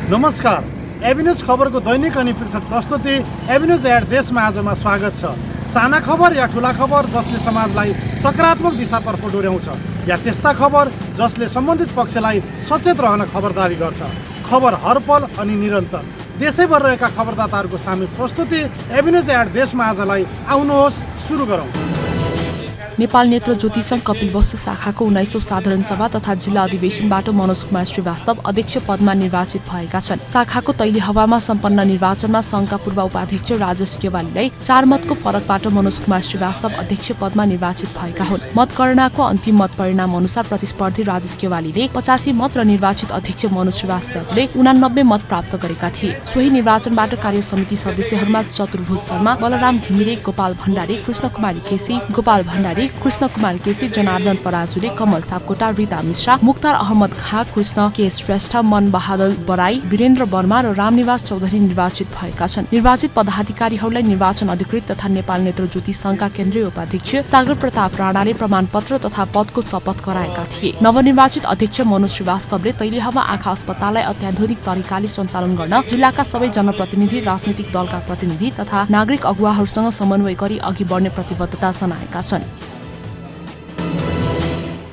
नमस्कार, एभिन्यूज खबरको दैनिक अनि पृथक प्रस्तुति एभिन्यूज एड देशमा आजमा स्वागत छ। साना खबर या ठुला खबर जसले समाजलाई सकारात्मक दिशातर्फ डोर्याउँछ या त्यस्ता खबर जसले सम्बन्धित पक्षलाई सचेत रहन खबरदारी गर्छ। खबर हरपल अनि निरन्तर देशैभर रहेका खबरदाताहरूको सामूहिक प्रस्तुति एभिन्यूज एड देशमा आजलाई आउनुहोस् सुरु गरौँ। नेपाल नेत्र ज्योति संघ कपिलवस्तु शाखाको 19औं साधारण सभा तथा जिल्ला अधिवेशनबाट मनोज कुमार श्रीवास्तव अध्यक्ष पदमा निर्वाचित भएका छन्। शाखाको तैली हवामा सम्पन्न निर्वाचनमा संघका पूर्व उपाध्यक्ष राजेश गेवालीलाई 4 मतको फरकबाट मनोज कुमार श्रीवास्तव अध्यक्ष पदमा निर्वाचित भएका हुन्। मतगणनाको अन्तिम मत परिणाम अनुसार प्रतिस्पर्धी राजेश गेवालीले 85 मत र निर्वाचित अध्यक्ष मनोज श्रीवास्तवले 89 मत प्राप्त गरेका थिए। सोही निर्वाचनबाट कार्य समिति सदस्यहरूमा चतुर्भुज शर्मा, बलराम घिमिरे, गोपाल भण्डारी, कृष्ण कुमारी केसी, गोपाल भण्डारी, कृष्ण कुमार केसी, जनार्दन पराजुली, कमल सापकोटा, रिता मिश्रा, मुख्तार अहमद खा, कृष्ण के श्रेष्ठ, मन बहादुर बराई, वीरेन्द्र वर्मा र रामनिवास चौधरी निर्वाचित भएका छन्। निर्वाचित पदाधिकारीहरूलाई निर्वाचन अधिकृत तथा नेपाल नेत्र ज्योति संघका केन्द्रीय उपाध्यक्ष सागर प्रताप राणाले प्रमाणपत्र तथा पदको शपथ गराएका थिए। नवनिर्वाचित अध्यक्ष मनोज श्रीवास्तवले तैलीहवा आँखा अस्पताललाई अत्याधुनिक तरिकाले सञ्चालन गर्न जिल्लाका सबै जनप्रतिनिधि, राजनीतिक दलका प्रतिनिधि तथा नागरिक अगुवाहरूसँग समन्वय गरी अघि बढ्ने प्रतिबद्धता जनाएका छन्।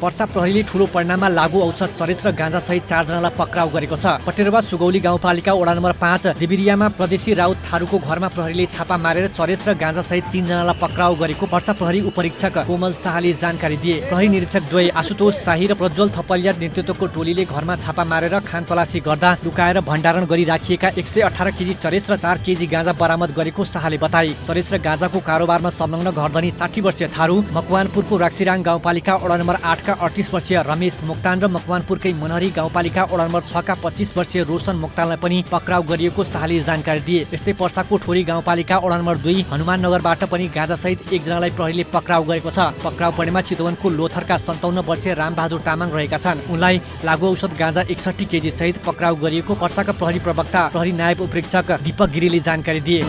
पर्सा प्रहरीले ठूलो परिणाममा लागू औषध चरेस र गाँजा सहित 4 जनालाई पक्राउ गरेको छ। पटेरवा सुगौली गाउँपालिका वडा नम्बर 5 दिबिरियामा प्रदेशी राउत थारूको घरमा प्रहरीले छापा मारेर चरेस र गाँजा सहित 3 जनालाई पक्राउ गरेको पर्सा प्रहरी उपरीक्षक कोमल शाहले जानकारी दिए। प्रहरी निरीक्षक द्वय आशुतोष शाही र प्रज्वल थपलिया नेतृत्वको टोलीले घरमा छापा मारेर खान तलासी गर्दा लुकाएर भण्डारण गरी राखिएका 118 केजी चरेस र 4 केजी गाँजा बरामद गरेको शाहले बताए। चरेस र गाँजाको कारोबारमा संलग्न घरधनी 60 वर्षीय थारू, मकवानपुरको राक्सिराङ गाउँपालिका वडा नम्बर 8 का 38 वर्षीय रमेश मोक्तान र मकवानपुरकै मनहरी गाउँपालिका वडा नम्बर 6 का 25 वर्षीय रोशन मोक्तानलाई पनि पक्राउ गरिएको शाहले जानकारी दिए। यस्तै पर्साको ठोरी गाउँपालिका वडा नम्बर 2 हनुमान नगरबाट पनि गाँजा सहित 1 जनालाई प्रहरीले पक्राउ गरेको छ। पक्राउ परेमा चितवनको लोथरका 57 वर्षीय रामबहादुर तामाङ रहेका छन्। उनलाई लागू औषध गाँजा 61 केजी सहित पक्राउ गरिएको पर्साका प्रहरी प्रवक्ता प्रहरी नायब उपरीक्षक दीपक गिरीले जानकारी दिए।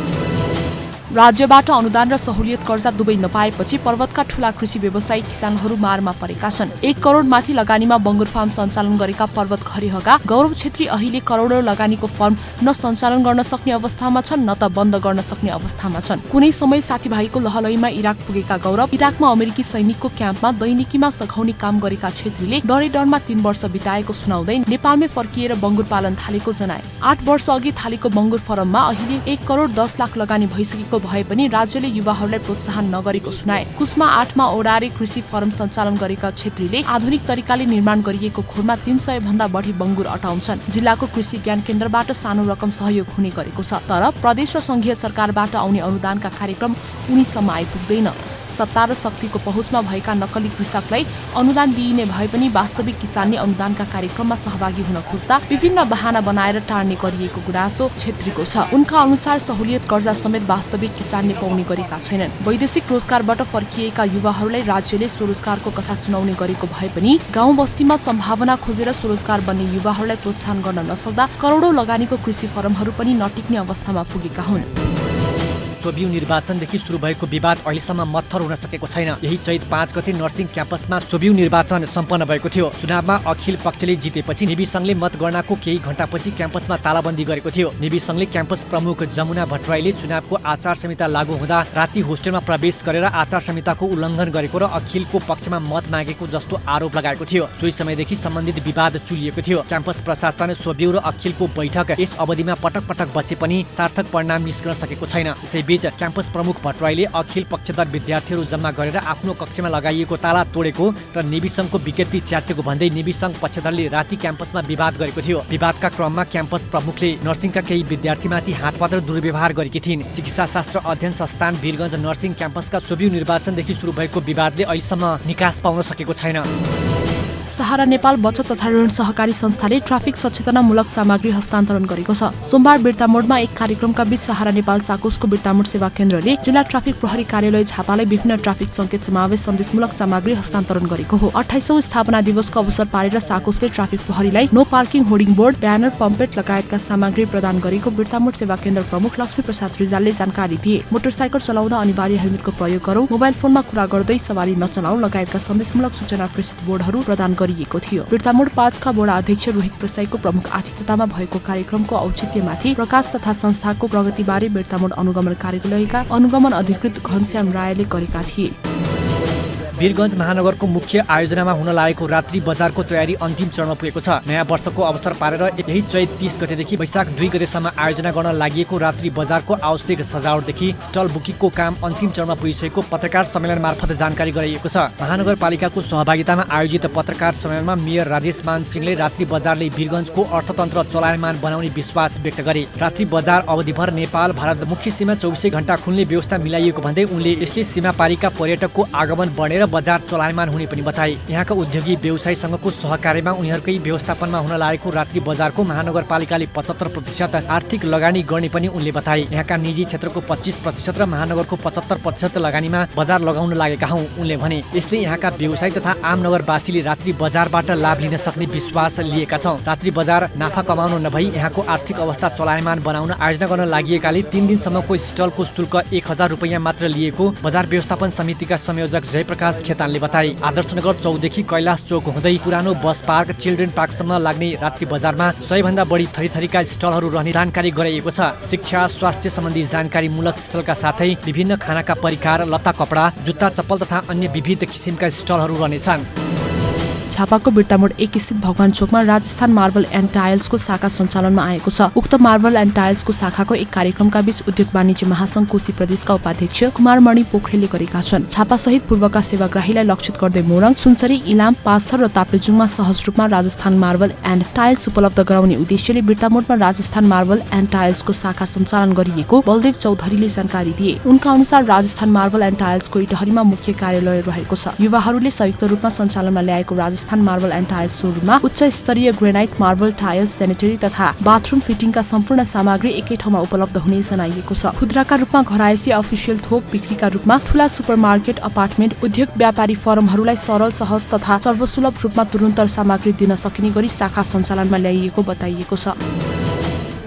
राज्यबाट अनुदान र सहुलियत कर्जा दुवै नपाएपछि पर्वतका ठूला कृषि व्यवसायी किसानहरू मारमा परेका छन्। 1 करोड माथि लगानीमा बङ्गुर फार्म सञ्चालन गरेका पर्वत खरिहगा गौरव छेत्री अहिले करोडौं लगानीको फर्म न सञ्चालन गर्न सक्ने अवस्थामा छन् न त बन्द गर्न सक्ने अवस्थामा छन्। कुनै समय साथीभाइको लहलैमा इराक पुगेका गौरव इराकमा अमेरिकी सैनिकको क्याम्पमा दैनिकीमा सघाउने काम गरेका छेत्रीले डरमा 3 वर्ष बिताएको सुनाउँदै नेपालमै फर्किएर बङ्गुर पालन थालेको जनाए। 8 वर्ष अघि थालेको बङ्गुर फर्ममा अहिले 1 करोड 10 लाख लगानी भइसकेको भए पनि राज्यले युवाहरूलाई प्रोत्साहन नगरेको सुनाए। कुस्मा 8 मा ओडारे कृषि फर्म सञ्चालन गरेका छेत्रीले आधुनिक तरिकाले निर्माण गरिएको खोरमा 300 भन्दा बढी बङ्गुर अटाउँछन्। जिल्लाको कृषि ज्ञान केन्द्रबाट सानो रकम सहयोग हुने गरेको छ, तर प्रदेश र संघीय सरकारबाट आउने अनुदानका कार्यक्रम उनीसम्म आइपुग्दैन। सत्ता र शक्तिको पहुँचमा भएका नक्कली कृषकलाई अनुदान दिइने भए पनि वास्तविक किसानले अनुदानका कार्यक्रममा सहभागी हुन खोज्दा विभिन्न बहाना बनाएर टार्ने गरिएको गुनासो छेत्रीको छ। उनका अनुसार सहुलियत कर्जा समेत वास्तविक किसानले पाउने गरेका छैनन्। वैदेशिक रोजगारबाट फर्किएका युवाहरूलाई राज्यले स्वरोजगारको कथा सुनाउने गरेको भए पनि गाउँ बस्तीमा सम्भावना खोजेर स्वरोजगार बन्ने युवाहरूलाई प्रोत्साहन गर्न नसक्दा करोडौं लगानीको कृषि फर्महरू पनि नटिक्ने अवस्थामा पुगेका हुन्। सोभियु निर्वाचनदेखि सुरु भएको विवाद अहिलेसम्म मत्थर हुन सकेको छैन। यही चैत 5 गते नर्सिङ क्याम्पसमा सोभियु निर्वाचन सम्पन्न भएको थियो। चुनावमा अखिल पक्षले जितेपछि नेभी संघले मतगणनाको केही घण्टापछि क्याम्पसमा तालाबन्दी गरेको थियो। नेभी संघले क्याम्पस प्रमुख जमुना भट्टराईले चुनावको आचार संहिता लागू हुँदा राति होस्टेलमा प्रवेश गरेर आचार संहिताको उल्लङ्घन गरेको र अखिलको पक्षमा मत मागेको जस्तो आरोप लगाएको थियो। सोही समयदेखि सम्बन्धित विवाद चुलिएको थियो। क्याम्पस प्रशासन, सोभियु र अखिलको बैठक यस अवधिमा पटक पटक बसे पनि सार्थक परिणाम निस्कन सकेको छैन। क्याम्पस प्रमुख भट्टराईले अखिल पक्षधर विद्यार्थीहरू जम्मा गरेर आफ्नो कक्षमा लगाइएको ताला तोडेको र नेभी संघको विज्ञप्ति च्यातेको भन्दै नेभी संघ पक्षधरले राति क्याम्पसमा विवाद गरेको थियो। विवादका क्रममा क्याम्पस प्रमुखले नर्सिङका केही विद्यार्थीमाथि हातपात र दुर्व्यवहार गरेकी थिइन्। चिकित्सा शास्त्र अध्ययन संस्थान वीरगञ्ज नर्सिङ क्याम्पसका सोभियु निर्वाचनदेखि सुरु भएको विवादले अहिलेसम्म निकास पाउन सकेको छैन। सहारा नेपाल बचत तथा ऋण सहकारी संस्थाले ट्राफिक सचेतनामूलक सामग्री हस्तान्तरण गरेको छ। सोमबार बिर्तामोडमा एक कार्यक्रमका बीच सहारा नेपाल साकोसको बिर्तामोड सेवा केन्द्रले जिल्ला ट्राफिक प्रहरी कार्यालय झापालाई विभिन्न ट्राफिक संकेत समावेश सन्देशमूलक सामग्री हस्तान्तरण गरेको हो। 28औं स्थापना दिवसको अवसर पारेर साकोसले ट्राफिक प्रहरीलाई no parking hoarding board, banner, pamphlet लगायतका सामग्री प्रदान गरेको बिर्तामोड सेवा केन्द्र प्रमुख लक्ष्मी प्रसाद रिजालले जानकारी दिए। मोटरसाइकल चलाउँदा अनिवार्य हेलमेटको प्रयोग गरौं, मोबाइल फोनमा कुरा गर्दै सवारी नचलाऊ लगायतका सन्देशमूलक सूचना प्रेषित बोर्डहरू प्रदान गरिएको थियो। बिर्तामोड 5 का वडा अध्यक्ष रोहित प्रसाईको प्रमुख आतिथ्यतामा भएको कार्यक्रमको औचित्यमाथि प्रकाश तथा संस्थाको प्रगतिबारे बिर्तामोड अनुगमन कार्यालयका अनुगमन अधिकृत घनश्याम रायले गरेका थिए। वीरगञ्ज महानगरको मुख्य आयोजनामा हुन लागेको रात्रि बजारको तयारी अन्तिम चरणमा पुगेको छ। नयाँ वर्षको अवसर पारेर यही चैत 30 गतेदेखि वैशाख 2 गतेसम्म आयोजना गर्न लागि रात्रि बजारको आवश्यक सजावटदेखि स्टल बुकिङको काम अन्तिम चरणमा पुगिसकेको पत्रकार सम्मेलन मार्फत जानकारी गराइएको छ। महानगरपालिकाको सहभागितामा आयोजित पत्रकार सम्मेलनमा मेयर राजेश मान सिंहले रात्रि बजारले वीरगञ्जको अर्थतन्त्र चलायमान बनाउने विश्वास व्यक्त गरे। रात्रि बजार अवधिभर नेपाल भारत मुख्य सीमा 24 घण्टा खुल्ने व्यवस्था मिलाइएको भन्दै उनले यसले सीमा पारीका पर्यटकको आगमन बढेर बजार चलायमान हुने पनि बताए। यहाँका उद्योगी व्यवसायीसँगको सहकार्यमा उनीहरूकै व्यवस्थापनमा हुन लागेको रात्रि बजारको महानगरपालिकाले 75% आर्थिक लगानी गर्ने पनि उनले बताए। यहाँका निजी क्षेत्रको 25% र महानगरको 75% लगानीमा बजार लगाउन लागेका हौं उनले भने। यसले यहाँका व्यवसायी तथा आम नगरवासीले रात्रि बजारबाट लाभ लिन सक्ने विश्वास लिएका छौं। रात्रि बजार नाफा कमाउनु नभई यहाँको आर्थिक अवस्था चलायमान बनाउन आयोजना गर्न लागिएकाले 3 दिनसम्मको स्टलको शुल्क 1000 रुपैयाँ मात्र लिएको बजार व्यवस्थापन समितिका संयोजक जयप्रकाश खेतानले बताए। आदर्शनगर चौकदेखि कैलाश चौक हुँदै पुरानो बस पार्क चिल्ड्रेन पार्कसम्म लाग्ने रात्रि बजारमा 100 भन्दा बढी थरीथरीका स्टलहरू रहने जानकारी गराइएको छ। शिक्षा स्वास्थ्य सम्बन्धी जानकारीमूलक स्टलका साथै विभिन्न खानाका परिकार लत्ता कपडा जुत्ता चप्पल तथा अन्य विविध किसिमका स्टलहरू रहनेछन्। झापाको बिर्तामोड 1 स्थित भगवान चोकमा राजस्थान मार्बल एन्ड टाइल्सको शाखा सञ्चालनमा आएको छ। उक्त मार्बल एन्ड टाइल्सको शाखाको एक कार्यक्रमका बीच उद्योग वाणिज्य महासंघ कोशी प्रदेशका उपाध्यक्ष कुमारमणि पोखरेलले गरेका छन्। झापा सहित पूर्वका सेवाग्राहीलाई लक्षित गर्दै मोरङ, सुनसरी, इलाम, पास्थर र ताप्लेजुङमा सहज रूपमा राजस्थान मार्बल एन्ड टाइल्स उपलब्ध गराउने उद्देश्यले बिर्तामोडमा राजस्थान मार्बल एन्ड टाइल्सको शाखा सञ्चालन गरिएको बलदेव चौधरीले जानकारी दिए। उनका अनुसार राजस्थान मार्बल एन्ड टाइल्सको इटहरीमा मुख्य कार्यालय रहेको छ। युवाहरूले संयुक्त रूपमा सञ्चालनमा ल्याएको राजस्थान मार्बल एन्ड टाइल्स शोरूममा उच्च स्तरीय ग्रेनाइट मार्बल टाइल्स सेनेटरी तथा बाथरूम फिटिङका सम्पूर्ण सामग्री एकै ठाउँमा उपलब्ध हुने जनाइएको छ। खुद्राका रूपमा घरायसी अफिसियल थोक बिक्रीका रूपमा ठूला सुपरमार्केट अपार्टमेन्ट उद्योग व्यापारी फर्महरूलाई सरल सहज तथा सर्वसुलभ रूपमा तुरुन्त सामग्री दिन सकिने गरी शाखा सञ्चालनमा ल्याइएको बताइएको छ।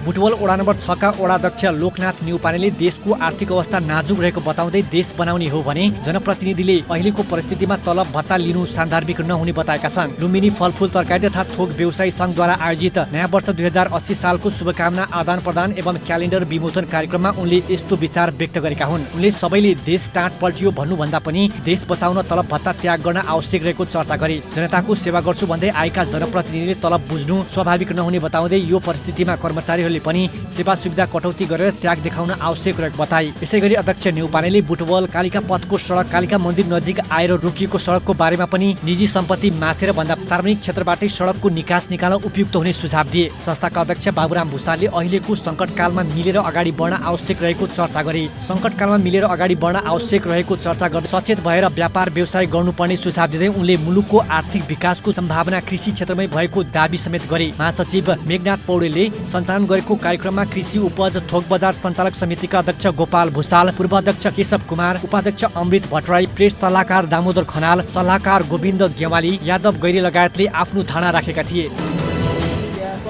बुटवल वडा नम्बर 6 का वडाध्यक्ष लोकनाथ न्युपानेले देशको आर्थिक अवस्था नाजुक रहेको बताउँदै देश बनाउने हो भने जनप्रतिनिधिले अहिलेको परिस्थितिमा तलब भत्ता लिनु सान्दर्भिक नहुने बताएका छन्। लुम्बिनी फलफुल तरकारी तथा थोक व्यवसायी संघद्वारा आयोजित नयाँ वर्ष 2080 सालको शुभकामना आदान प्रदान एवं क्यालेन्डर विमोचन कार्यक्रममा उनले यस्तो विचार व्यक्त गरेका हुन्। उनले सबैले देश टाँट पल्टियो भन्नुभन्दा पनि देश बचाउन तलब भत्ता त्याग गर्न आवश्यक रहेको चर्चा गरे। जनताको सेवा गर्छु भन्दै आएका जनप्रतिनिधिले तलब बुझ्नु स्वाभाविक नहुने बताउँदै यो परिस्थितिमा कर्मचारीहरूले पनि सेवा सुविधा कटौती गरेर त्याग देखाउन आवश्यक रहेको बताए। यसैगरी अध्यक्ष न्युपानेले बुटवल कालिका पथको सडक कालिका मन्दिर नजिक आएर रोकिएको सडकको बारेमा पनि निजी सम्पत्ति मासेर भन्दा सार्वजनिक क्षेत्रबाटै सडकको निकास निकाल्न उपयुक्त हुने सुझाव दिए। संस्थाका अध्यक्ष बाबुराम भुसालले अहिलेको संकटकालमा मिलेर अगाडि बढ्न आवश्यक रहेको चर्चा गरे। संकटकालमा मिलेर अगाडि बढ्न आवश्यक रहेको चर्चा गर्दै सचेत भएर व्यापार व्यवसाय गर्नुपर्ने सुझाव दिँदै उनले मुलुकको आर्थिक विकासको सम्भावना कृषि क्षेत्रमै भएको दाबी समेत गरे। महासचिव मेघनाथ पौडेलले सञ्चालन गरेको कार्यक्रममा कृषि उपज थोक बजार सञ्चालक समितिका अध्यक्ष गोपाल भुसाल, पूर्व अध्यक्ष केशव कुमार, उपाध्यक्ष अमृत भट्टराई, प्रेस सल्लाहकार दामोदर खनाल, सल्लाहकार गोविन्द गेवाली, यादव गैरी लगायतले आफ्नो धारणा राखेका थिए।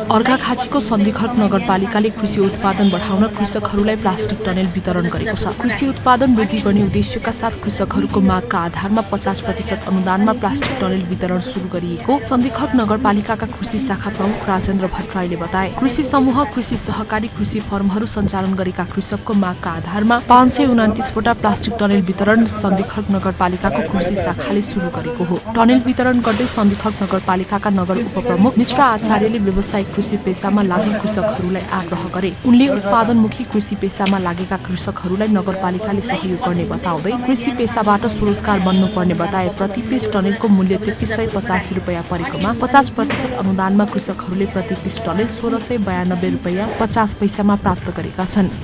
अर्घाखाँचीको सन्धिखर्क नगरपालिकाले कृषि उत्पादन बढाउन कृषकहरूलाई प्लास्टिक टनेल वितरण गरेको छ। कृषि उत्पादन वृद्धि गर्ने उद्देश्यका साथ कृषकहरूको मागका आधारमा 50% अनुदानमा प्लास्टिक टनेल वितरण सुरु गरिएको सन्धिखर्क नगरपालिकाका कृषि शाखा प्रमुख राजेन्द्र भट्टराईले बताए। कृषि समूह, कृषि सहकारी कृषि फर्महरू सञ्चालन गरेका कृषकको मागका आधारमा 529 वटा प्लास्टिक टनेल वितरण सन्धिखर्क नगरपालिकाको कृषि शाखाले सुरु गरेको हो। टनेल वितरण गर्दै सन्धिखर्क नगरपालिकाका नगर उपप्रमुख मिश्रा आचार्यले व्यवसायिक कृषि पेशामा लाग्ने कृषकहरूलाई आग्रह गरे। उनले उत्पादनमुखी कृषि पेशामा लागेका कृषकहरूलाई नगरपालिकाले सहयोग गर्ने बताउँदै कृषि पेशाबाट स्वरोजगार बन्नुपर्ने बताए। प्रति पिस टनेलको मूल्य 3380 रुपैयाँ परेकोमा 50% अनुदानमा कृषकहरूले प्रति पिस टनेल 1692 रुपैयाँ 50 पैसामा प्राप्त गरेका छन्।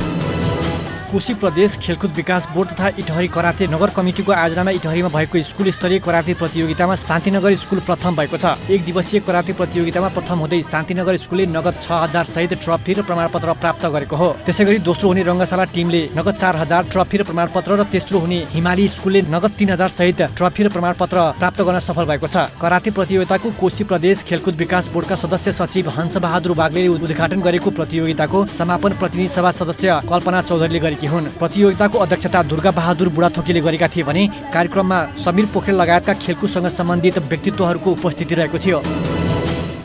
कोशी प्रदेश खेलकुद विकास बोर्ड तथा इटहरी कराते नगर कमिटीको आयोजनामा इटहरीमा भएको स्कुल स्तरीय कराते प्रतियोगितामा शान्तिनगर स्कुल प्रथम भएको छ। 1 दिवसीय कराते प्रतियोगितामा प्रथम हुँदै शान्तिनगर स्कुलले नगद 6000 सहित ट्रफी र प्रमाणपत्र प्राप्त गरेको हो। त्यसैगरी दोस्रो हुने रङ्गशाला टिमले नगद 4000 ट्रफी र प्रमाणपत्र र तेस्रो हुने हिमाली स्कुलले नगद 3000 सहित ट्रफी र प्रमाणपत्र प्राप्त गर्न सफल भएको छ। कराते प्रतियोगिताको कोशी प्रदेश खेलकुद विकास बोर्डका सदस्य सचिव हंसबहादुर बागले उद्घाटन गरेको प्रतियोगिताको समापन प्रतिनिधि सभा सदस्य कल्पना चौधरीले गरेकी गरेकी हुन्। प्रतियोगिताको अध्यक्षता दुर्गा बहादुर बुढाथोकीले गरेका थिए भने कार्यक्रममा समीर पोखरेल लगायतका खेलकुदसँग सम्बन्धित व्यक्तित्वहरूको उपस्थिति रहेको थियो।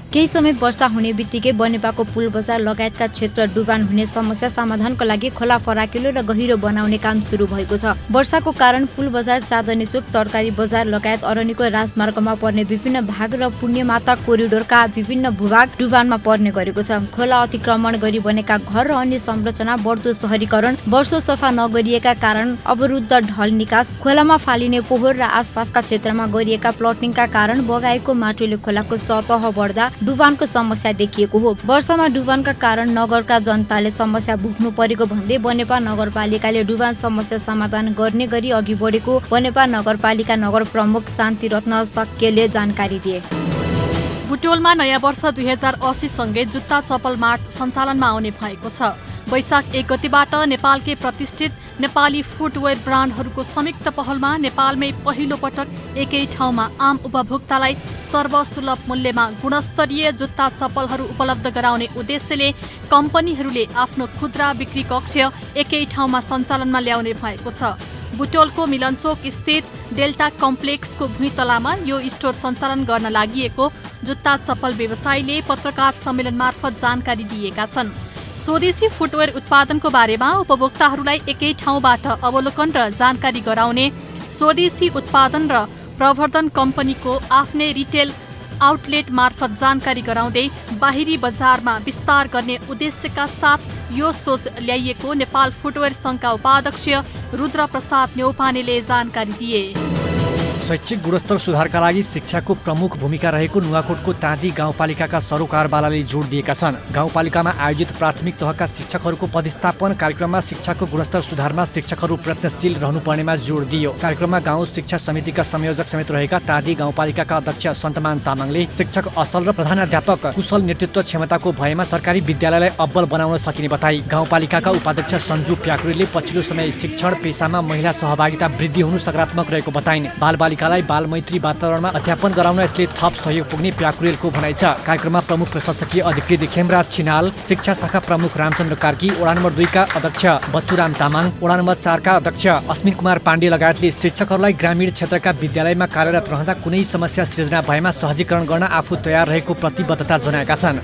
केही समय वर्षा हुने बित्तिकै बनेपाको पुल बजार लगायतका क्षेत्र डुबान हुने समस्या समाधानको लागि खोला फराकिलो र गहिरो बनाउने काम सुरु भएको छ। वर्षाको कारण पुल बजार, चाँदनी चोक, तरकारी बजार लगायत अरनिको राजमार्गमा पर्ने विभिन्न भाग र पुण्यमाता कोरिडोरका विभिन्न भूभाग डुबानमा पर्ने गरेको छ। खोला अतिक्रमण गरी बनेका घर र अन्य संरचना, बढ्दो शहरीकरण, वर्षो सफा नगरिएका कारण अवरुद्ध ढल निकास, खोलामा फालिने फोहोर र आसपासका क्षेत्रमा गरिएका प्लटिङका कारण बगाएको माटोले खोलाको सतह बढ्दा डुबानको समस्या देखिएको हो। वर्षामा डुबानका कारण नगरका जनताले समस्या भोग्नु परेको भन्दै बनेपा नगरपालिकाले डुबान समस्या समाधान गर्ने गरी अघि बढेको बनेपा नगरपालिका नगर प्रमुख शान्ति रत्न सक्केले जानकारी दिए। बुटोलमा नयाँ वर्ष 2080 सँगै जुत्ता चप्पल मार्ट सञ्चालनमा आउने भएको छ। वैशाख 1 गतिबाट नेपालकै प्रतिष्ठित नेपाली फुटवेयर ब्रान्डहरूको संयुक्त पहलमा नेपालमै पहिलो पटक एकै ठाउँमा आम उपभोक्तालाई सर्वसुलभ मूल्यमा गुणस्तरीय जुत्ता चप्पलहरू उपलब्ध गराउने उद्देश्यले कम्पनीहरूले आफ्नो खुद्रा बिक्री कक्ष एकै ठाउँमा सञ्चालनमा ल्याउने भएको छ। बुटोलको मिलनचोक स्थित डेल्टा कम्प्लेक्सको भुइँतलामा यो स्टोर सञ्चालन गर्न लागि जुत्ता चप्पल व्यवसायीले पत्रकार सम्मेलन मार्फत जानकारी दिएका छन्। स्वदेशी फुटवेयर उत्पादनको बारेमा उपभोक्ताहरूलाई एकै ठाउँबाट अवलोकन र जानकारी गराउने स्वदेशी उत्पादन र प्रवर्धन कम्पनीको आफ्नै रिटेल आउटलेट मार्फत जानकारी गराउँदै बाहिरी बजारमा विस्तार गर्ने उद्देश्यका साथ यो सोच ल्याइएको नेपाल फुटवेयर सङ्घका उपाध्यक्ष रुद्र प्रसाद न्यौपानेले जानकारी दिए। शैक्षिक गुणस्तर सुधारका लागि शिक्षाको प्रमुख भूमिका रहेको नुवाकोटको ताँदी गाउँपालिकाका सरोकारवालाले जोड दिएका छन्। गाउँपालिकामा आयोजित प्राथमिक तहका शिक्षकहरूको पदस्थापन कार्यक्रममा शिक्षाको गुणस्तर सुधारमा शिक्षकहरू प्रयत्नशील रहनुपर्नेमा जोड दियो। कार्यक्रममा गाउँ शिक्षा समितिका संयोजक समेत रहेका ताँदी गाउँपालिकाका अध्यक्ष सन्तमान तामाङले शिक्षक असल र प्रधानाध्यापक कुशल नेतृत्व क्षमताको भएमा सरकारी विद्यालयलाई अब्बल बनाउन सकिने बताई। गाउँपालिकाका उपाध्यक्ष सञ्जु प्याकुरीले पछिल्लो समय शिक्षण पेसामा महिला सहभागिता वृद्धि हुनु सकारात्मक रहेको बताइन्। बालबालिकालाई बाल मैत्री वातावरणमा अध्यापन गराउन यसले थप सहयोग पुग्ने प्याकुरेलको भनाइ छ। कार्यक्रममा प्रमुख प्रशासकीय अधिकृत खेमराज छिनाल, शिक्षा शाखा प्रमुख रामचन्द्र कार्की, वडा नम्बर 2 का अध्यक्ष बच्चुराम तामाङ, वडा नम्बर 4 का अध्यक्ष अस्मिन कुमार पाण्डे लगायतले शिक्षकहरूलाई ग्रामीण क्षेत्रका विद्यालयमा कार्यरत रहँदा कुनै समस्या सृजना भएमा सहजीकरण गर्न आफू तयार रहेको प्रतिबद्धता जनाएका छन्।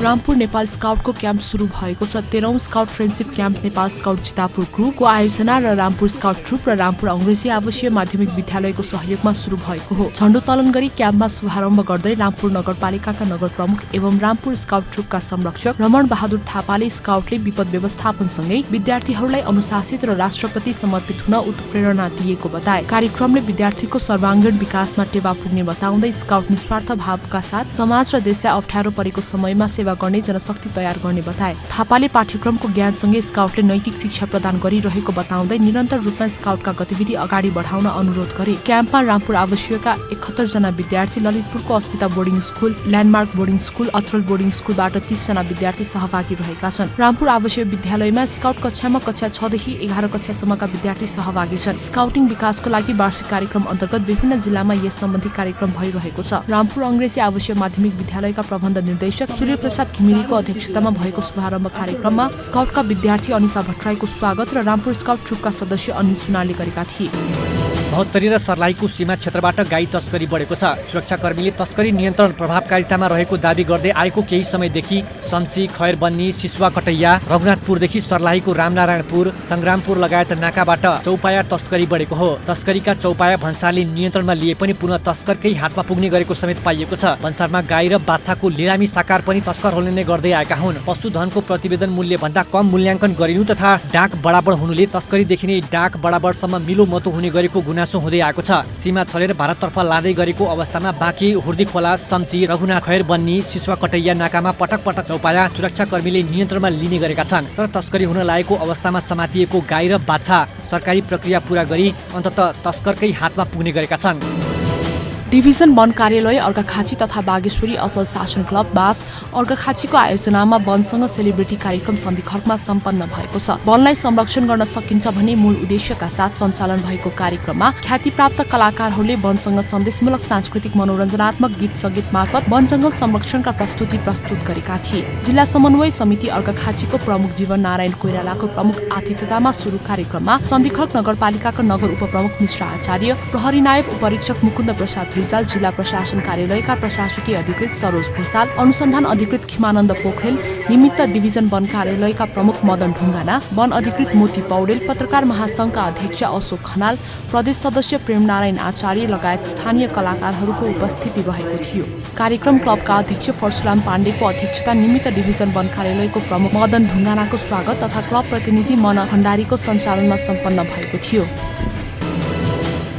रामपुर नेपाल स्काउटको क्याम्प सुरु भएको छ। 13औं scout friendship camp Nepal scout Chitapur ग्रुपको आयोजना र रामपुर स्काउट ट्रुप र रामपुर अङ्ग्रेजी आवासीय माध्यमिक विद्यालयको सहयोगमा सुरु भएको हो। झण्डोत्तोलन गरी क्याम्पमा शुभारम्भ गर्दै रामपुर नगरपालिकाका नगर प्रमुख एवं रामपुर स्काउट ट्रुपका संरक्षक रमण बहादुर थापाले स्काउटले विपद व्यवस्थापनसँगै विद्यार्थीहरूलाई अनुशासित र राष्ट्रप्रति समर्पित हुन उत्प्रेरणा दिएको बताए। कार्यक्रमले विद्यार्थीको सर्वाङ्गीण विकासमा टेवा पुग्ने बताउँदै स्काउट निस्वार्थ भावका साथ समाज र देशलाई अप्ठ्यारो परेको समयमा सेवा गर्ने जनशक्ति तयार गर्ने बताए। थापाले पाठ्यक्रमको ज्ञानसँगै स्काउटले नैतिक शिक्षा प्रदान गरिरहेको बताउँदै निरन्तर रूपमा स्काउटका गतिविधि अगाडि बढाउन अनुरोध गरे। क्याम्पमा रामपुर आवासीयका 71 जना विद्यार्थी, ललितपुरको Asmita boarding school, landmark boarding school, अथरल बोर्डिङ स्कुलबाट 30 जना विद्यार्थी सहभागी रहेका छन्। रामपुर आवासीय विद्यालयमा स्काउट कक्षामा कक्षा 6 देखि 11 कक्षासम्मका विद्यार्थी सहभागी छन्। स्काउटिङ विकासको लागि वार्षिक कार्यक्रम अन्तर्गत विभिन्न जिल्लामा यस सम्बन्धी कार्यक्रम भइरहेको छ। रामपुर अङ्ग्रेजी आवासीय माध्यमिक विद्यालयका प्रबन्ध निर्देशक सूर्य प्रसाद घिमिरेको अध्यक्षतामा भएको शुभारम्भ कार्यक्रममा स्काउटका विद्यार्थी अनिसा भट्टराईको स्वागत र रामपुर स्काउट ट्रुपका सदस्य अनिल सुनाले गरेका थिए। महोत्तरी र सर्लाहीको सीमा क्षेत्रबाट गाई तस्करी बढेको छ। सुरक्षाकर्मीले तस्करी नियन्त्रण प्रभावकारितामा रहेको दावी गर्दै आएको केही समयदेखि सम्सी, खैरबन्नी, सिसुवा कटैया, रघुनाथपुरदेखि सर्लाहीको रामनारायणपुर, सङ्ग्रामपुर लगायत नाकाबाट चौपाया तस्करी बढेको हो। तस्करीका चौपाया भन्सारले नियन्त्रणमा लिए पनि पुनः तस्करकै हातमा पुग्ने गरेको समेत पाइएको छ। भन्सारमा गाई र बाछाको लिलामी साकार पनि तस्करहरूले नै गर्दै आएका हुन्। पशुधनको प्रतिवेदन मूल्यभन्दा कम मूल्याङ्कन गरिनु तथा डाक बराबर हुनुले तस्करीदेखि नै डाक बराबरसम्म मिलो मतो हुने गरेको गुनासो हुँदै आएको छ। सीमा छलेर भारततर्फ लाँदै गरेको अवस्थामा बाँकी हुर्दी खोला, सम्सी, रघुनाथ, खैरबन्नी, सिसुवा कटैया नाकामा पटक पटक चौपाया सुरक्षाकर्मीले नियन्त्रणमा लिने गरेका छन्। तर तस्करी हुन लागेको अवस्थामा समातिएको गाई र बाछा सरकारी प्रक्रिया पूरा गरी अन्ततः तस्करकै हातमा पुग्ने गरेका छन्। डिभिजन वन कार्यालय, अर्घाखाँची तथा बागेश्वरी असल शासन क्लब, बास अर्घाखाँचीको आयोजनामा वनसँग सेलिब्रिटी कार्यक्रम सन्धिखर्कमा सम्पन्न भएको छ। वनलाई संरक्षण गर्न सकिन्छ भन्ने मूल उद्देश्यका साथ सञ्चालन भएको कार्यक्रममा ख्यातिप्राप्त कलाकारहरूले वनसँग सन्देशमूलक सांस्कृतिक मनोरञ्जनात्मक गीत सङ्गीत मार्फत वन जङ्गल संरक्षणका प्रस्तुति प्रस्तुत गरेका थिए। जिल्ला समन्वय समिति अर्घाखाँचीको प्रमुख जीवन नारायण कोइरालाको प्रमुख आतिथ्यतामा सुरु कार्यक्रममा सन्धिखर्क नगरपालिकाका नगर उपप्रमुख मिश्र आचार्य, प्रहरी नायब उपरीक्षक मुकुन्द प्रसाद रिजाल, जिल्ला प्रशासन कार्यालयका प्रशासकीय अधिकृत सरोज भूषाल, अनुसन्धान अधिकृत खिमानन्द पोखरेल, निमित्त डिभिजन वन कार्यालयका प्रमुख मदन ढुङ्गाना, वन अधिकृत मोती पौडेल, पत्रकार महासङ्घका अध्यक्ष अशोक खनाल, प्रदेश सदस्य प्रेमनारायण आचार्य लगायत स्थानीय कलाकारहरूको उपस्थिति रहेको थियो। कार्यक्रम क्लबका अध्यक्ष परशुराम पाण्डेको अध्यक्षता, निमित्त डिभिजन वन कार्यालयको प्रमुख मदन ढुङ्गानाको स्वागत तथा क्लब प्रतिनिधि मन भण्डारीको सञ्चालनमा सम्पन्न भएको थियो।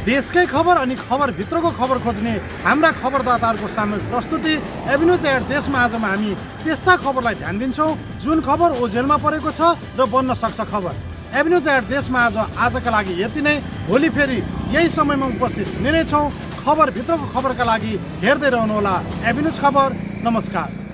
देशकै खबर अनि खबरभित्रको खबर खोज्ने हाम्रा खबरदाताहरूको सामूहिक प्रस्तुति एभिन्युज एट देशमा आजमा हामी त्यस्ता खबरलाई ध्यान दिन्छौँ जुन खबर ओझेलमा परेको छ र बन्न सक्छ खबर। एभिन्युज एट देशमा आजका लागि यति नै। भोलि फेरि यही समयमा उपस्थित हुने नै छौँ। खबरभित्रको खबरका लागि हेर्दै रहनुहोला एभिन्युज खबर। नमस्कार।